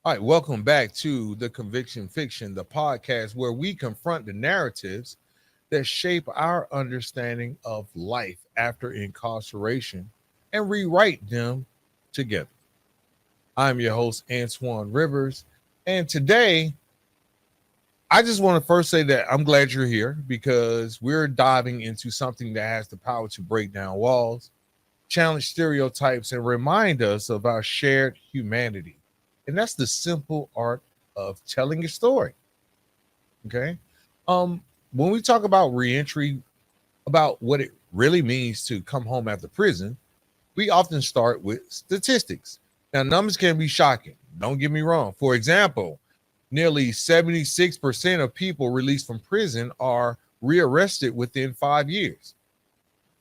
All right, welcome back to the Conviction Fiction, the podcast where we confront the narratives that shape our understanding of life after incarceration and rewrite them together. I'm your host, Antoine Rivers, and today I just want to first say that I'm glad you're here because we're diving into something that has the power to break down walls, challenge stereotypes, and remind us of our shared humanity. And that's the simple art of telling a story. Okay. Um, when we talk about reentry, about what it really means to come home after prison, we often start with statistics. Now, numbers can be shocking. Don't get me wrong. For example, nearly 76% of people released from prison are rearrested within 5 years.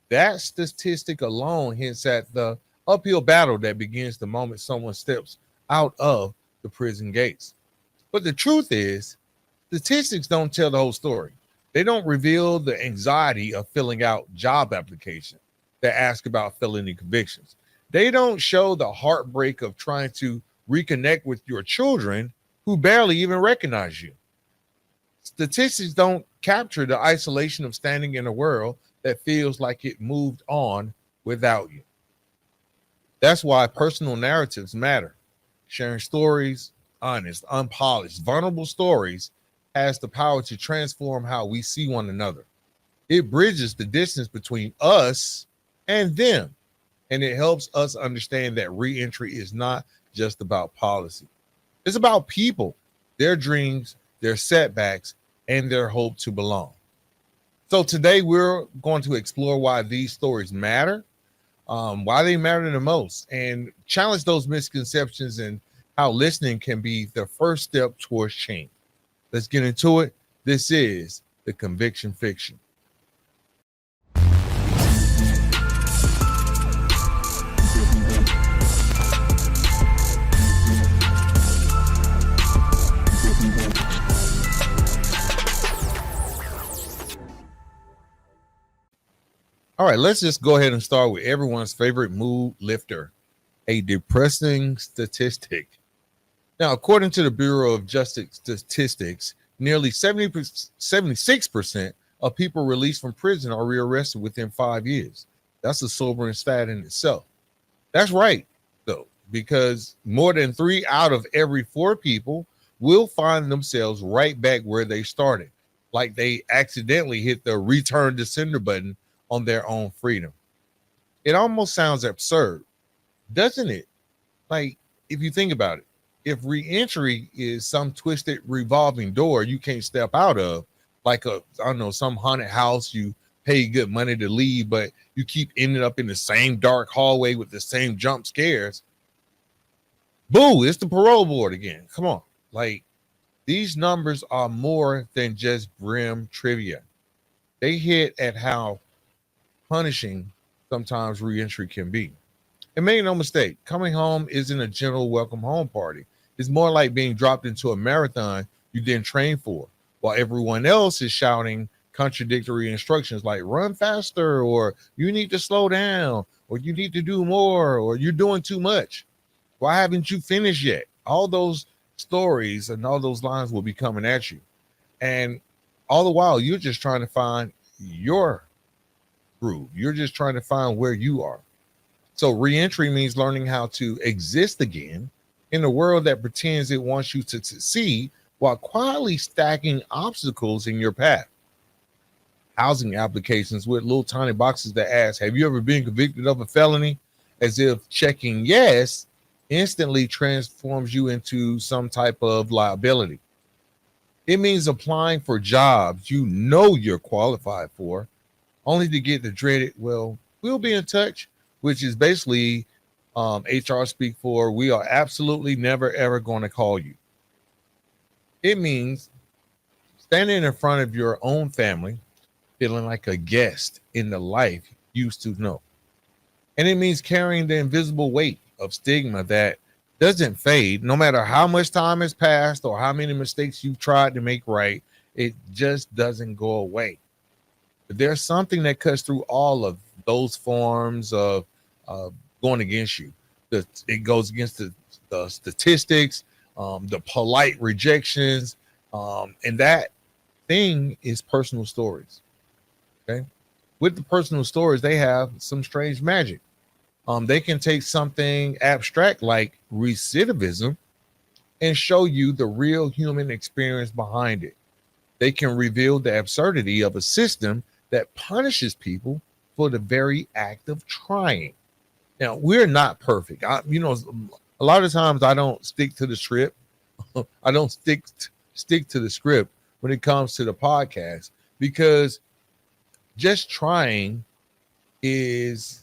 That statistic alone hints at the uphill battle that begins the moment someone steps out of the prison gates. But the truth is, statistics don't tell the whole story. They don't reveal the anxiety of filling out job applications that ask about felony convictions. They don't show the heartbreak of trying to reconnect with your children who barely even recognize you. Statistics don't capture the isolation of standing in a world that feels like it moved on without you. That's why personal narratives matter. Sharing stories, honest, unpolished, vulnerable stories, has the power to transform how we see one another. It bridges the distance between us and them, and it helps us understand that reentry is not just about policy. It's about people, their dreams, their setbacks, and their hope to belong. So today we're going to explore why these stories matter, why they matter the most, and challenge those misconceptions and how listening can be the first step towards change. Let's get into it. This is the Conviction Fiction. All right, let's just go ahead and start with everyone's favorite mood lifter, a depressing statistic. Now, according to the Bureau of Justice Statistics, nearly 76% of people released from prison are rearrested within 5 years. That's a sobering stat in itself. That's right, though, because more than 3 out of every 4 people will find themselves right back where they started, like they accidentally hit the return to sender button on their own freedom. It almost sounds absurd, doesn't it? Like, if you think about it, if reentry is some twisted revolving door you can't step out of, like I don't know, some haunted house you pay good money to leave, but you keep ending up in the same dark hallway with the same jump scares. Boo, it's the parole board again. Come on. Like, these numbers are more than just grim trivia. They hit at how punishing sometimes reentry can be. And make no mistake, coming home isn't a general welcome home party. It's more like being dropped into a marathon you didn't train for, while everyone else is shouting contradictory instructions like run faster, or you need to slow down, or you need to do more, or you're doing too much. Why haven't you finished yet? All those stories and all those lines will be coming at you. And all the while, you're just trying to find your groove. You're just trying to find where you are. So reentry means learning how to exist again in a world that pretends it wants you to succeed while quietly stacking obstacles in your path. Housing applications with little tiny boxes that ask, have you ever been convicted of a felony? As if checking yes instantly transforms you into some type of liability. It means applying for jobs you know you're qualified for, only to get the dreaded, well, we'll be in touch, which is basically HR speak for we are absolutely never, ever going to call you. It means standing in front of your own family, feeling like a guest in the life you used to know. And it means carrying the invisible weight of stigma that doesn't fade, no matter how much time has passed or how many mistakes you've tried to make right. It just doesn't go away. But there's something that cuts through all of those forms of going against you. It goes against the statistics, the polite rejections, and that thing is personal stories. Okay, with the personal stories, they have some strange magic. They can take something abstract like recidivism and show you the real human experience behind it. They can reveal the absurdity of a system that punishes people for the very act of trying. Now, we're not perfect. A lot of times I don't stick to the script. I don't stick to the script when it comes to the podcast because just trying is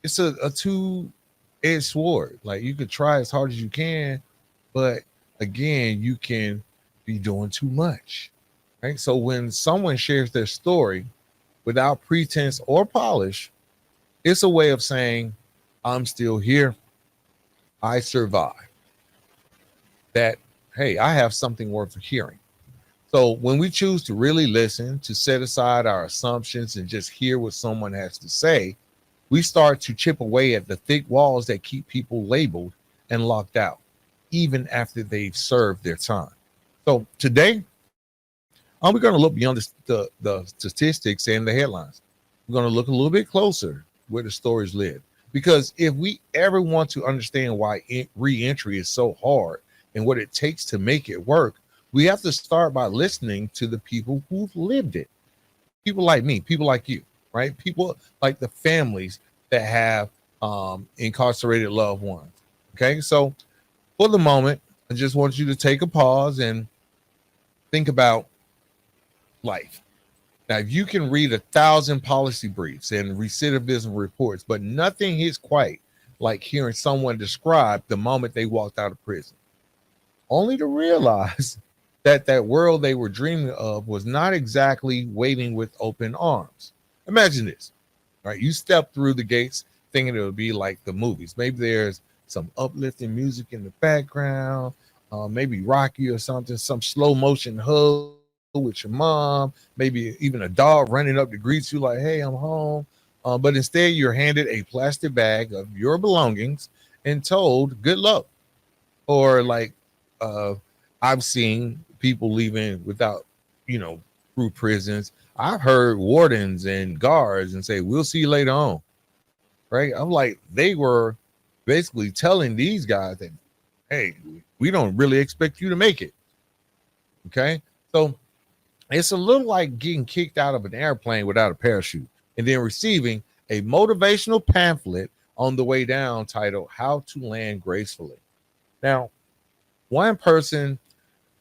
it's a two-edged sword. Like you could try as hard as you can, but again, you can be doing too much. Right. So when someone shares their story without pretense or polish, it's a way of saying, I'm still here. I survived. That, hey, I have something worth hearing. So when we choose to really listen, to set aside our assumptions and just hear what someone has to say, we start to chip away at the thick walls that keep people labeled and locked out, even after they've served their time. So today, we're going to look beyond the statistics and the headlines. We're going to look a little bit closer where the stories live. Because if we ever want to understand why reentry is so hard and what it takes to make it work, we have to start by listening to the people who've lived it. People like me, people like you, right? People like the families that have incarcerated loved ones. Okay, so for the moment, I just want you to take a pause and think about life. Now, if you can read 1,000 policy briefs and recidivism reports, but nothing hits quite like hearing someone describe the moment they walked out of prison, only to realize that world they were dreaming of was not exactly waiting with open arms. Imagine this, right? You step through the gates thinking it would be like the movies. Maybe there's some uplifting music in the background, maybe Rocky or something, some slow motion hug with your mom, maybe even a dog running up to greet you like, hey, I'm home. But instead, you're handed a plastic bag of your belongings and told, good luck. Or like I've seen people leaving without, through prisons. I've heard wardens and guards and say, we'll see you later on. Right. I'm like, they were basically telling these guys that, hey, we don't really expect you to make it. Okay. So it's a little like getting kicked out of an airplane without a parachute and then receiving a motivational pamphlet on the way down titled How to Land Gracefully. Now, one person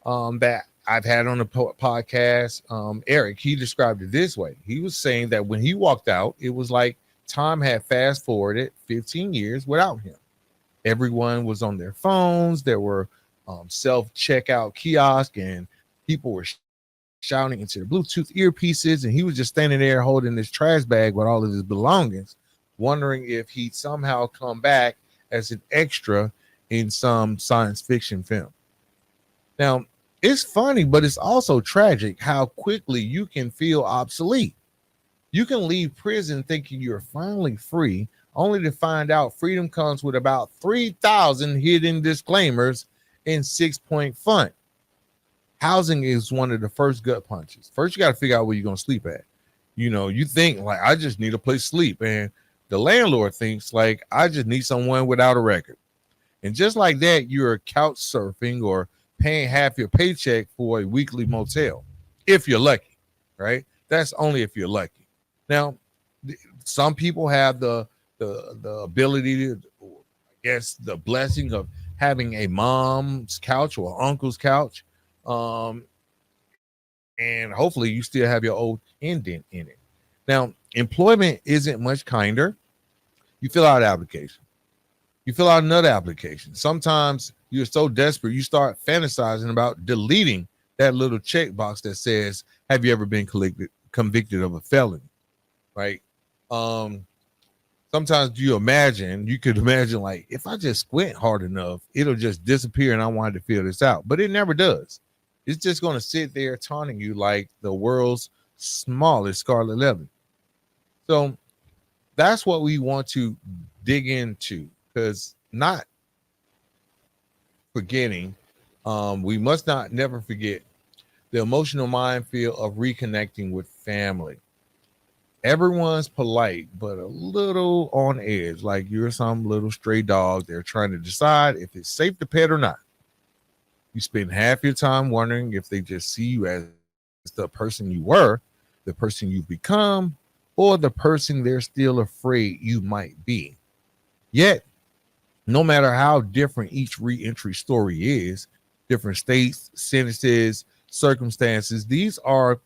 that I've had on the podcast, Eric, he described it this way. He was saying that when he walked out, it was like time had fast forwarded 15 years without him. Everyone was on their phones. There were self-checkout kiosks and people were shouting into their Bluetooth earpieces. And he was just standing there holding this trash bag with all of his belongings, wondering if he'd somehow come back as an extra in some science fiction film. Now, it's funny, but it's also tragic how quickly you can feel obsolete. You can leave prison thinking you're finally free, only to find out freedom comes with about 3,000 hidden disclaimers and 6-point font. Housing is one of the first gut punches. First, you got to figure out where you're going to sleep at. You think like, I just need a place to sleep. And the landlord thinks like, I just need someone without a record. And just like that, you're couch surfing or paying half your paycheck for a weekly motel, if you're lucky, right? That's only if you're lucky. Now, some people have the ability to, I guess, the blessing of having a mom's couch or uncle's couch, and hopefully you still have your old indent in it. Now, employment isn't much kinder. You fill out an application. You fill out another application. Sometimes you're so desperate, you start fantasizing about deleting that little checkbox that says, have you ever been convicted of a felony? Right? Sometimes you could imagine like, if I just squint hard enough, it'll just disappear and I wanted to fill this out. But it never does. It's just going to sit there taunting you like the world's smallest scarlet letter. So that's what we want to dig into, because not forgetting, we must not never forget the emotional minefield of reconnecting with family. Everyone's polite, but a little on edge, like you're some little stray dog. They're trying to decide if it's safe to pet or not. You spend half your time wondering if they just see you as the person you were, the person you've become, or the person they're still afraid you might be. Yet, no matter how different each reentry story is, different states, sentences, circumstances, these are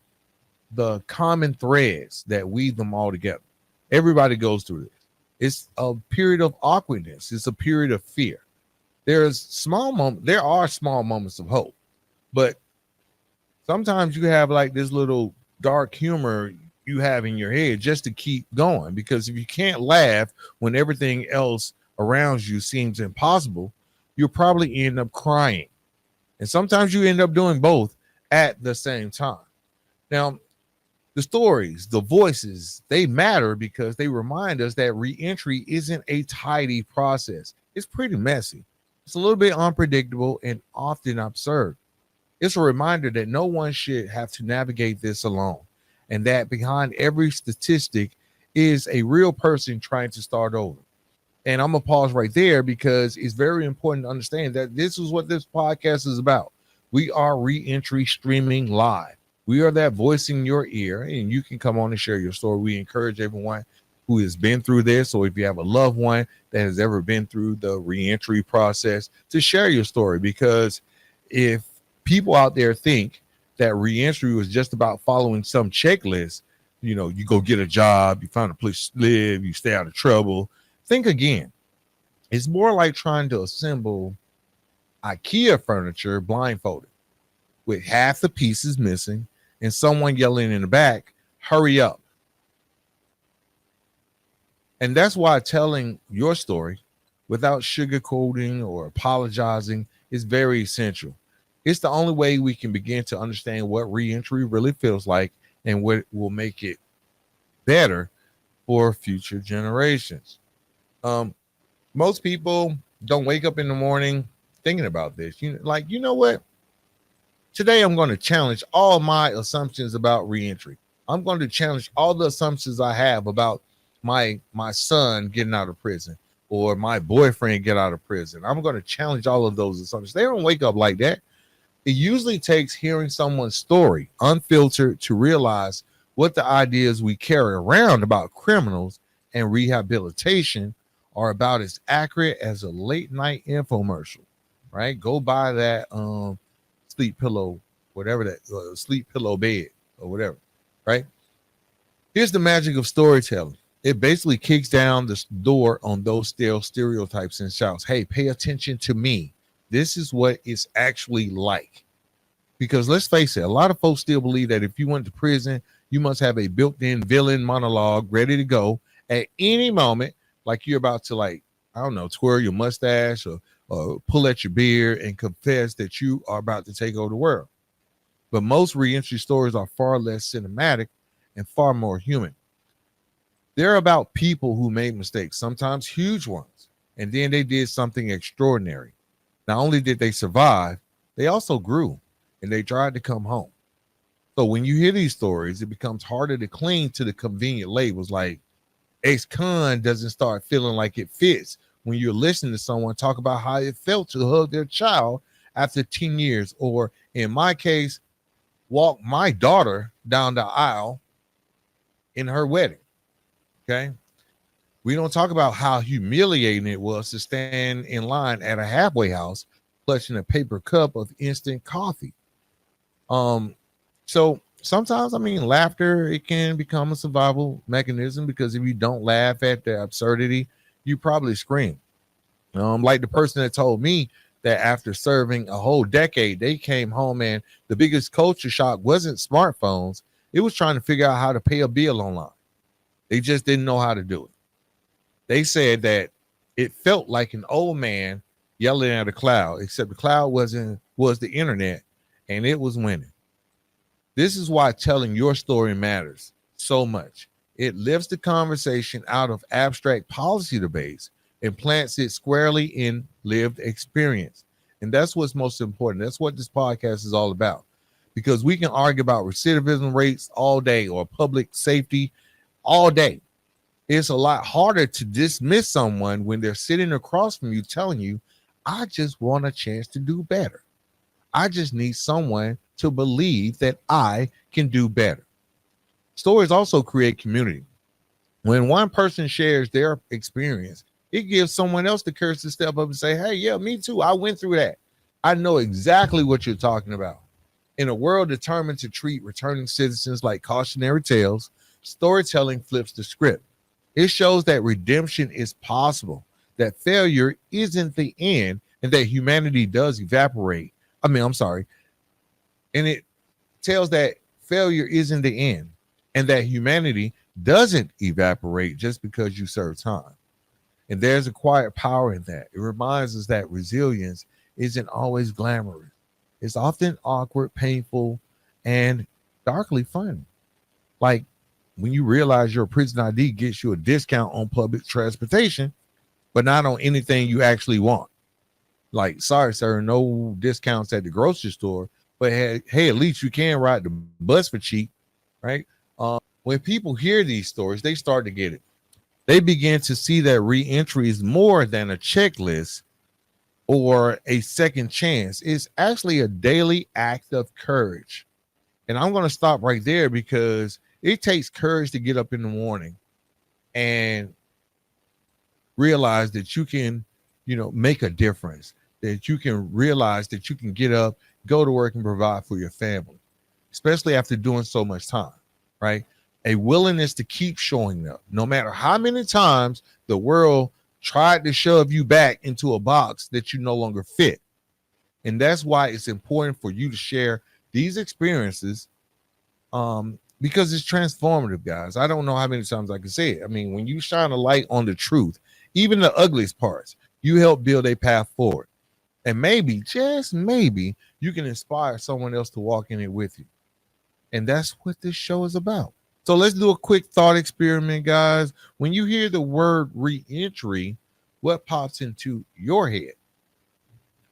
the common threads that weave them all together. Everybody goes through this. It's a period of awkwardness. It's a period of fear. There are small moments of hope, but sometimes you have like this little dark humor you have in your head just to keep going. Because if you can't laugh when everything else around you seems impossible, you'll probably end up crying. And sometimes you end up doing both at the same time. Now, the stories, the voices, they matter because they remind us that reentry isn't a tidy process. It's pretty messy. It's a little bit unpredictable and often absurd. It's a reminder that no one should have to navigate this alone, and that behind every statistic is a real person trying to start over. And I'm going to pause right there because it's very important to understand that this is what this podcast is about. We are reentry streaming live. We are that voice in your ear, and you can come on and share your story. We encourage everyone who has been through this, or if you have a loved one that has ever been through the reentry process, to share your story. Because if people out there think that reentry was just about following some checklist, you go get a job, you find a place to live, you stay out of trouble. Think again. It's more like trying to assemble IKEA furniture blindfolded with half the pieces missing and someone yelling in the back, hurry up. And that's why telling your story without sugarcoating or apologizing is very essential. It's the only way we can begin to understand what reentry really feels like and what will make it better for future generations. Most people don't wake up in the morning thinking about this. You know what? Today, I'm going to challenge all my assumptions about reentry. I'm going to challenge all the assumptions I have about my son getting out of prison or my boyfriend get out of prison. I'm going to challenge all of those assumptions. They don't wake up like that. It usually takes hearing someone's story unfiltered to realize what the ideas we carry around about criminals and rehabilitation are about as accurate as a late night infomercial, right? Go buy that sleep pillow, whatever that sleep pillow bed or whatever, right? Here's the magic of storytelling. It basically kicks down the door on those stale stereotypes and shouts, hey, pay attention to me. This is what it's actually like. Because let's face it, a lot of folks still believe that if you went to prison, you must have a built-in villain monologue ready to go at any moment, like you're about to, like, I don't know, twirl your mustache or pull at your beard and confess that you are about to take over the world. But most reentry stories are far less cinematic and far more human. They're about people who made mistakes, sometimes huge ones, and then they did something extraordinary. Not only did they survive, they also grew and they tried to come home. So when you hear these stories, it becomes harder to cling to the convenient labels like ex-con doesn't start feeling like it fits when you're listening to someone talk about how it felt to hug their child after 10 years, or in my case, walk my daughter down the aisle in her wedding. Okay. We don't talk about how humiliating it was to stand in line at a halfway house, clutching a paper cup of instant coffee. So sometimes, laughter, it can become a survival mechanism because if you don't laugh at the absurdity, you probably scream. Like the person that told me that after serving a whole decade, they came home and the biggest culture shock wasn't smartphones. It was trying to figure out how to pay a bill online. They just didn't know how to do it. They said that it felt like an old man yelling at a cloud, except the cloud was the internet, and it was winning. This is why telling your story matters so much. It lifts the conversation out of abstract policy debates and plants it squarely in lived experience. And that's what's most important. That's what this podcast is all about. Because we can argue about recidivism rates all day or public safety all day. It's a lot harder to dismiss someone when they're sitting across from you telling you, I just want a chance to do better. I just need someone to believe that I can do better. Stories also create community. When one person shares their experience, it gives someone else the courage to step up and say, hey, yeah, me too. I went through that. I know exactly what you're talking about. In a world determined to treat returning citizens like cautionary tales, storytelling flips the script. It shows that redemption is possible, that failure isn't the end, and that humanity does evaporate. And it tells that failure isn't the end, and that humanity doesn't evaporate just because you serve time. And there's a quiet power in that. It reminds us that resilience isn't always glamorous. It's often awkward, painful, and darkly funny. Like when you realize your prison ID gets you a discount on public transportation, but not on anything you actually want. Like, sorry, sir, no discounts at the grocery store, but hey, at least you can ride the bus for cheap, right? When people hear these stories, they start to get it. They begin to see that reentry is more than a checklist or a second chance. It's actually a daily act of courage. And I'm going to stop right there because it takes courage to get up in the morning and realize that you can, make a difference, that you can realize that you can get up, go to work and provide for your family, especially after doing so much time, right? A willingness to keep showing up, no matter how many times the world tried to shove you back into a box that you no longer fit. And that's why it's important for you to share these experiences because it's transformative, guys. I don't know how many times I can say it. I mean, when you shine a light on the truth, even the ugliest parts, you help build a path forward. And maybe, just maybe, you can inspire someone else to walk in it with you. And that's what this show is about. So let's do a quick thought experiment, guys. When you hear the word reentry, what pops into your head?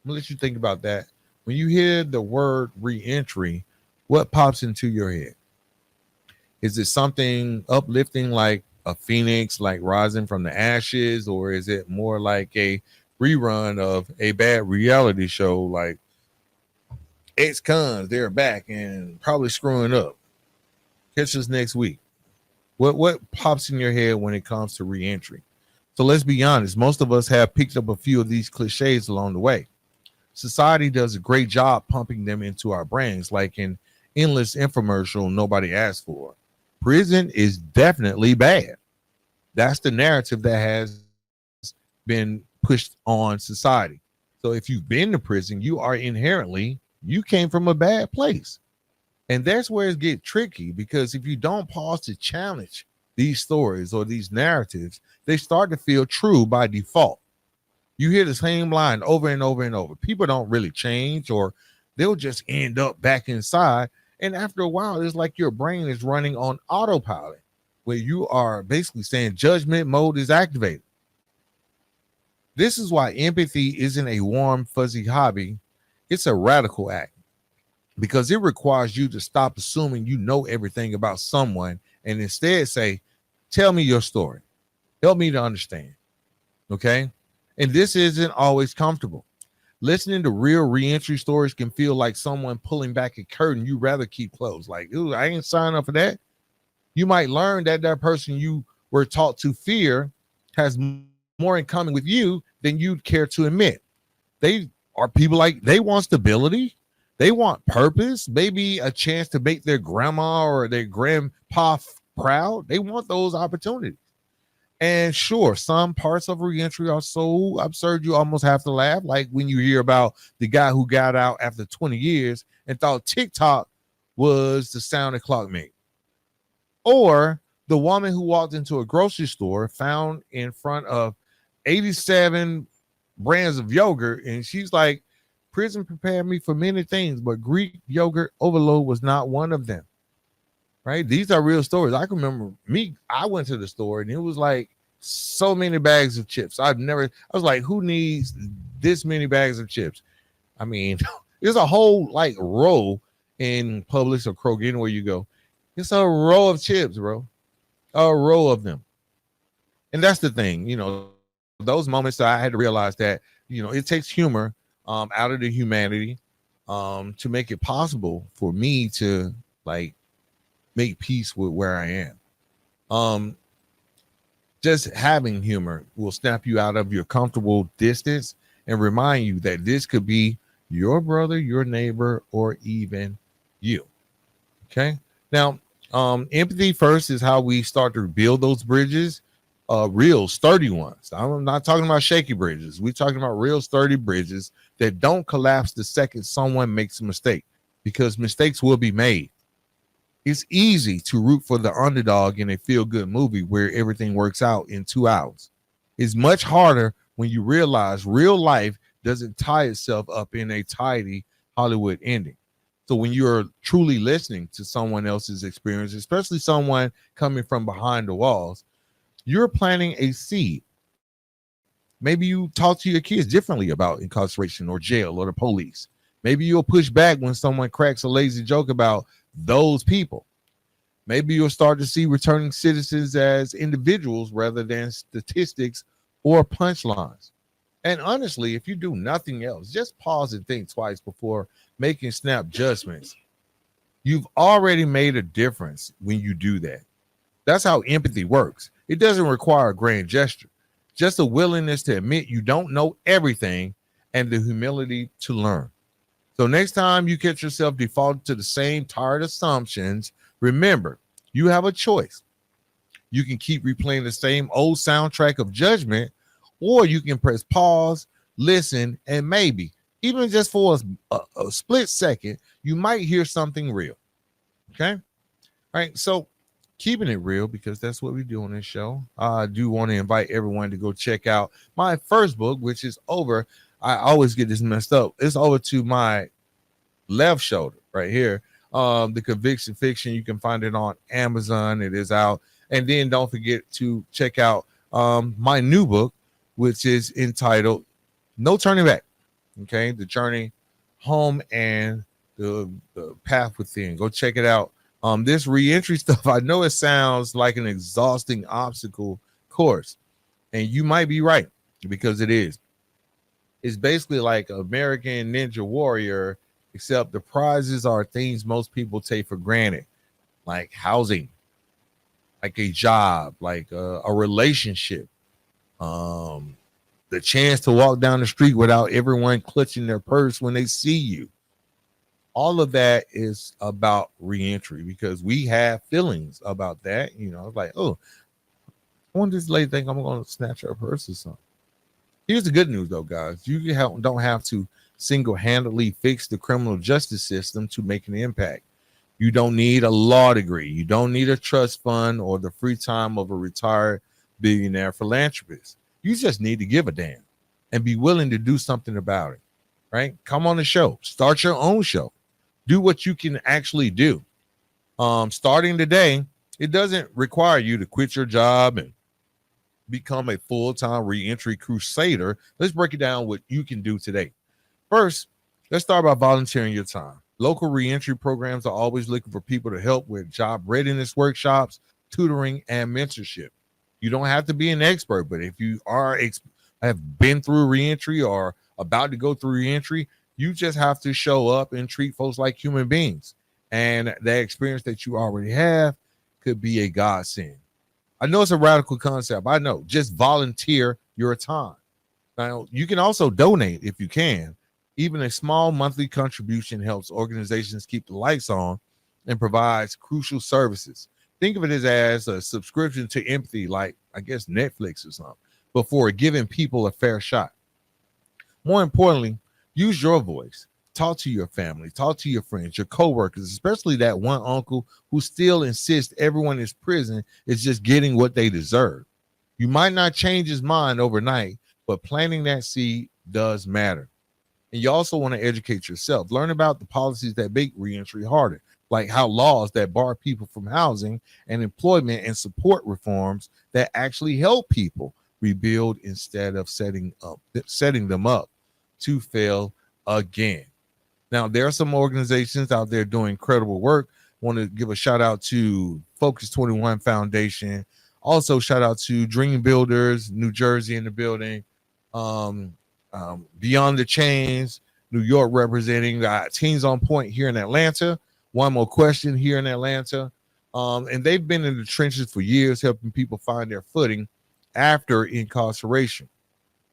I'm gonna let you think about that. When you hear the word reentry, what pops into your head? Is it something uplifting like a phoenix, like rising from the ashes, or is it more like a rerun of a bad reality show like ex-cons, they're back and probably screwing up? Catch us next week. What pops in your head when it comes to reentry? So let's be honest. Most of us have picked up a few of these cliches along the way. Society does a great job pumping them into our brains like an endless infomercial nobody asked for. Prison is definitely bad. That's the narrative that has been pushed on society. So if you've been to prison, you came from a bad place. And that's where it gets tricky, because if you don't pause to challenge these stories or these narratives, they start to feel true by default. You hear the same line over and over and over. People don't really change, or they'll just end up back inside. And after a while, it's like your brain is running on autopilot, where you are basically saying judgment mode is activated. This is why empathy isn't a warm, fuzzy hobby. It's a radical act, because it requires you to stop assuming you know everything about someone and instead say, tell me your story. Help me to understand. Okay? And this isn't always comfortable. Listening to real reentry stories can feel like someone pulling back a curtain you rather keep closed. Like, ooh, I ain't signing up for that. You might learn that that person you were taught to fear has more in common with you than you'd care to admit. They are people like, they want stability. They want purpose, maybe a chance to make their grandma or their grandpa proud. They want those opportunities. And sure, some parts of reentry are so absurd you almost have to laugh. Like when you hear about the guy who got out after 20 years and thought TikTok was the sound the clock made. Or the woman who walked into a grocery store, found in front of 87 brands of yogurt, and she's like, prison prepared me for many things, but Greek yogurt overload was not one of them. Right? These are real stories. I can remember I went to the store and it was like so many bags of chips. I was like, who needs this many bags of chips? I mean, there's a whole like row in Publix or Kroger, anywhere you go. It's a row of chips, bro. A row of them. And that's the thing, those moments that I had to realize that, it takes humor out of the humanity to make it possible for me to like make peace with where I am. Um, just having humor will snap you out of your comfortable distance and remind you that this could be your brother, your neighbor, or even you. Okay. Now, empathy first is how we start to build those bridges, real sturdy ones. I'm not talking about shaky bridges. We're talking about real sturdy bridges that don't collapse the second someone makes a mistake, because mistakes will be made. It's easy to root for the underdog in a feel-good movie where everything works out in 2 hours. It's much harder when you realize real life doesn't tie itself up in a tidy Hollywood ending. So when you're truly listening to someone else's experience, especially someone coming from behind the walls, you're planting a seed. Maybe you talk to your kids differently about incarceration or jail or the police. Maybe you'll push back when someone cracks a lazy joke about those people. Maybe you'll start to see returning citizens as individuals rather than statistics or punchlines. And honestly, if you do nothing else, just pause and think twice before making snap judgments. You've already made a difference when you do that. That's how empathy works. It doesn't require a grand gesture, just a willingness to admit you don't know everything and the humility to learn. So next time you catch yourself defaulting to the same tired assumptions, remember, you have a choice. You can keep replaying the same old soundtrack of judgment, or you can press pause, listen, and maybe, even just for a split second, you might hear something real. Okay? All right. So keeping it real, because that's what we do on this show. I do want to invite everyone to go check out my first book, which is over. I always get this messed up. It's over to my left shoulder right here. The Conviction Fiction. You can find it on Amazon. It is out. And then don't forget to check out my new book, which is entitled No Turning Back. Okay, the journey home and the path within. Go check it out. This reentry stuff, I know it sounds like an exhausting obstacle course, and you might be right, because it is. It's basically like American Ninja Warrior, except the prizes are things most people take for granted, like housing, like a job, like a relationship, the chance to walk down the street without everyone clutching their purse when they see you. All of that is about reentry, because we have feelings about that. Like, oh, I wonder this lady think I'm going to snatch her purse or something. Here's the good news, though, guys. You don't have to single-handedly fix the criminal justice system to make an impact. You don't need a law degree. You don't need a trust fund or the free time of a retired billionaire philanthropist. You just need to give a damn and be willing to do something about it, right? Come on the show. Start your own show. Do what you can actually do. Starting today, it doesn't require you to quit your job and become a full-time reentry crusader. Let's break it down what you can do today. First, let's start by volunteering your time. Local reentry programs are always looking for people to help with job readiness workshops, tutoring, and mentorship. You don't have to be an expert, but if you have been through reentry or about to go through reentry, you just have to show up and treat folks like human beings. And that experience that you already have could be a godsend. I know it's a radical concept. I know. Just volunteer your time. Now, you can also donate if you can. Even a small monthly contribution helps organizations keep the lights on and provides crucial services. Think of it as a subscription to empathy, like, I guess, Netflix or something, before giving people a fair shot. More importantly, use your voice. Talk to your family, talk to your friends, your coworkers, especially that one uncle who still insists everyone in prison is just getting what they deserve. You might not change his mind overnight, but planting that seed does matter. And you also want to educate yourself. Learn about the policies that make reentry harder, like how laws that bar people from housing and employment, and support reforms that actually help people rebuild instead of setting them up to fail again. Now, there are some organizations out there doing incredible work. Want to give a shout out to Focus 21 Foundation. Also, shout out to Dream Builders, New Jersey in the building. Um, Beyond the Chains, New York representing. Teams on Point here in Atlanta. One More Question here in Atlanta. And they've been in the trenches for years, helping people find their footing after incarceration.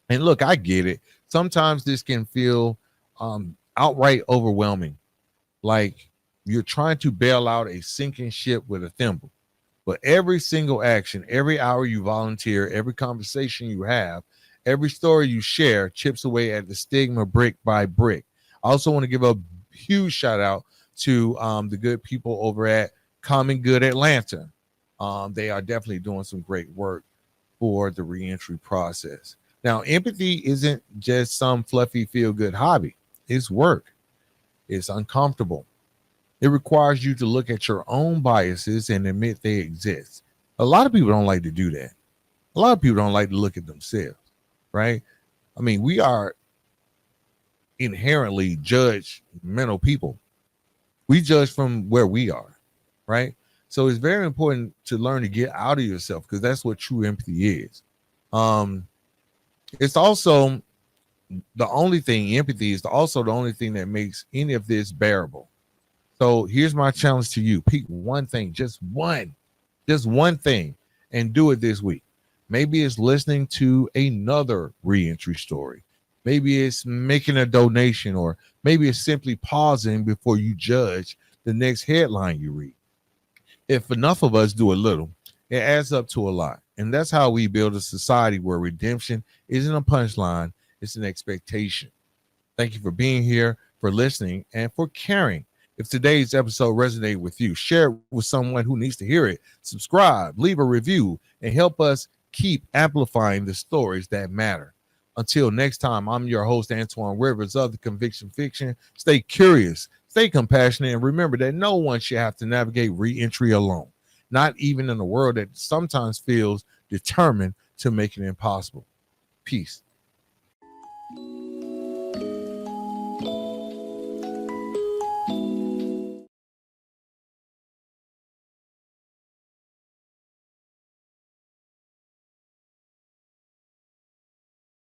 And look, I get it. Sometimes this can feel outright overwhelming, like you're trying to bail out a sinking ship with a thimble. But every single action, every hour you volunteer, every conversation you have, every story you share chips away at the stigma brick by brick. I also want to give a huge shout out to the good people over at Common Good Atlanta. They are definitely doing some great work for the reentry process. Now, empathy isn't just some fluffy feel-good hobby. It's work. It's uncomfortable. It requires you to look at your own biases and admit they exist. A lot of people don't like to do that. A lot of people don't like to look at themselves, right? I mean, we are inherently judgmental people. We judge from where we are, right? So it's very important to learn to get out of yourself, because that's what true empathy is. It's also the only thing, empathy is also the only thing that makes any of this bearable. So here's my challenge to you. Pick one thing, just one thing, and do it this week. Maybe it's listening to another reentry story. Maybe it's making a donation, or maybe it's simply pausing before you judge the next headline you read. If enough of us do a little, it adds up to a lot. And that's how we build a society where redemption isn't a punchline, it's an expectation. Thank you for being here, for listening, and for caring. If today's episode resonated with you, share it with someone who needs to hear it. Subscribe, leave a review, and help us keep amplifying the stories that matter. Until next time, I'm your host, Antoine Rivers of The Conviction Fiction. Stay curious, stay compassionate, and remember that no one should have to navigate reentry alone, not even in a world that sometimes feels determined to make it impossible. Peace.